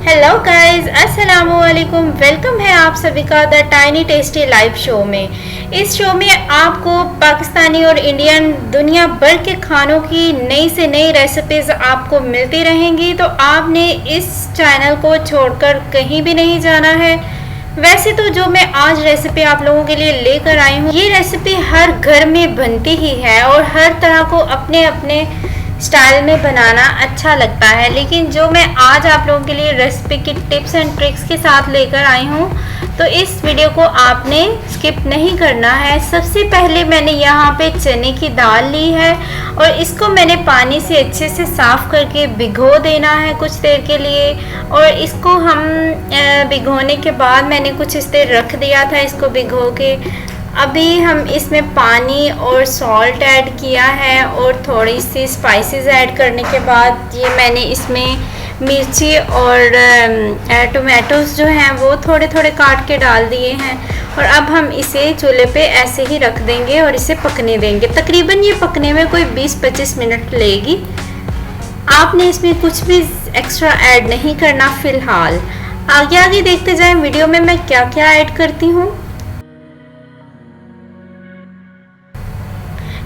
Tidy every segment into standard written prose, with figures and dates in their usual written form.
Hello guys, अस्सलाम वालेकुम। Welcome है आप सभी का the tiny tasty live show में। इस शो में आपको पाकिस्तानी और इंडियन दुनिया भर के खानों की नई से नई रेसिपीज़ आपको मिलती रहेंगी, तो आपने इस चैनल को छोड़कर कहीं भी नहीं जाना है। वैसे तो जो मैं आज रेसिपी आप लोगों के लिए लेकर आई हूँ, ये रेसिपी हर घर में बनती ही है और हर तरह को अपने अपने स्टाइल में बनाना अच्छा लगता है। लेकिन जो मैं आज आप लोगों के लिए रेसिपी की टिप्स एंड ट्रिक्स के साथ लेकर आई हूँ, तो इस वीडियो को आपने स्किप नहीं करना है। सबसे पहले मैंने यहाँ पे चने की दाल ली है और इसको मैंने पानी से अच्छे से साफ़ करके भिगो देना है कुछ देर के लिए। और इसको हम भिगोने के बाद मैंने कुछ इस देर रख दिया था इसको भिगो के। अभी हम इसमें पानी और सॉल्ट ऐड किया है और थोड़ी सी स्पाइसेस ऐड करने के बाद ये मैंने इसमें मिर्ची और टोमेटोज़ जो हैं वो थोड़े थोड़े काट के डाल दिए हैं। और अब हम इसे चूल्हे पे ऐसे ही रख देंगे और इसे पकने देंगे। तकरीबन ये पकने में कोई 20-25 मिनट लेगी। आपने इसमें कुछ भी एक्स्ट्रा ऐड नहीं करना फ़िलहाल। आगे आगे देखते जाएं वीडियो में मैं क्या क्या ऐड करती हूँ।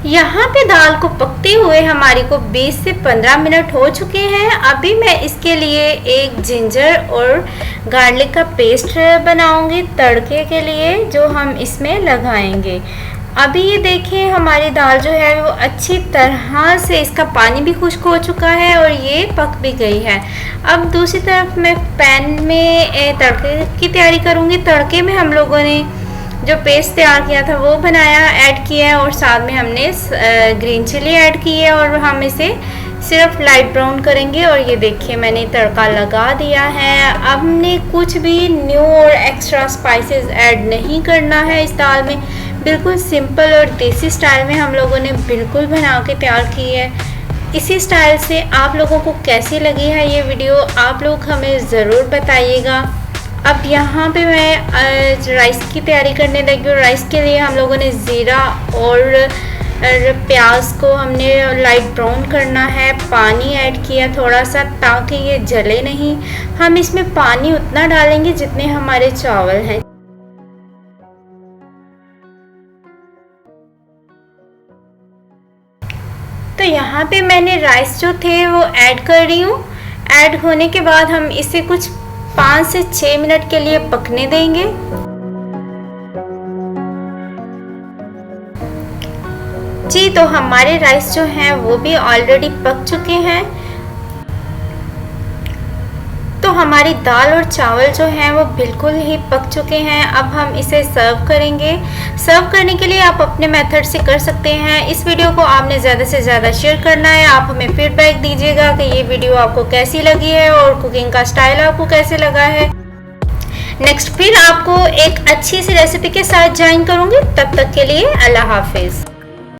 यहाँ पे दाल को पकते हुए हमारी को 20 से 15 मिनट हो चुके हैं। अभी मैं इसके लिए एक जिंजर और गार्लिक का पेस्ट बनाऊंगी तड़के के लिए, जो हम इसमें लगाएंगे। अभी ये देखिए हमारी दाल जो है वो अच्छी तरह से इसका पानी भी खुश्क हो चुका है और ये पक भी गई है। अब दूसरी तरफ मैं पैन में तड़के की तैयारी करूँगी। तड़के में हम लोगों ने जो पेस्ट तैयार किया था वो बनाया ऐड किया है और साथ में हमने ग्रीन चिली ऐड की है और हम इसे सिर्फ लाइट ब्राउन करेंगे। और ये देखिए मैंने तड़का लगा दिया है। अब हमने कुछ भी न्यू और एक्स्ट्रा स्पाइसेस ऐड नहीं करना है इस दाल में। बिल्कुल सिंपल और देसी स्टाइल में हम लोगों ने बिल्कुल बना के तैयार की है। इसी स्टाइल से आप लोगों को कैसी लगी है ये वीडियो, आप लोग हमें ज़रूर बताइएगा। अब यहाँ पे मैं राइस की तैयारी करने लगी हूँ। राइस के लिए हम लोगों ने ज़ीरा और प्याज को हमने लाइट ब्राउन करना है। पानी ऐड किया थोड़ा सा ताकि ये जले नहीं। हम इसमें पानी उतना डालेंगे जितने हमारे चावल हैं। तो यहाँ पे मैंने राइस जो थे वो ऐड कर रही हूँ। ऐड होने के बाद हम इसे कुछ 5 से 6 मिनट के लिए पकने देंगे। जी, तो हमारे राइस जो हैं वो भी ऑलरेडी पक चुके हैं। तो हमारी दाल और चावल जो हैं वो बिल्कुल ही पक चुके हैं। अब हम इसे सर्व करेंगे। सर्व करने के लिए आप अपने मेथड से कर सकते हैं। इस वीडियो को आपने ज़्यादा से ज़्यादा शेयर करना है। आप हमें फीडबैक दीजिएगा कि ये वीडियो आपको कैसी लगी है और कुकिंग का स्टाइल आपको कैसे लगा है। नेक्स्ट फिर आपको एक अच्छी सी रेसिपी के साथ ज्वाइन करूँगी। तब तक के लिए अल्लाह हाफिज़।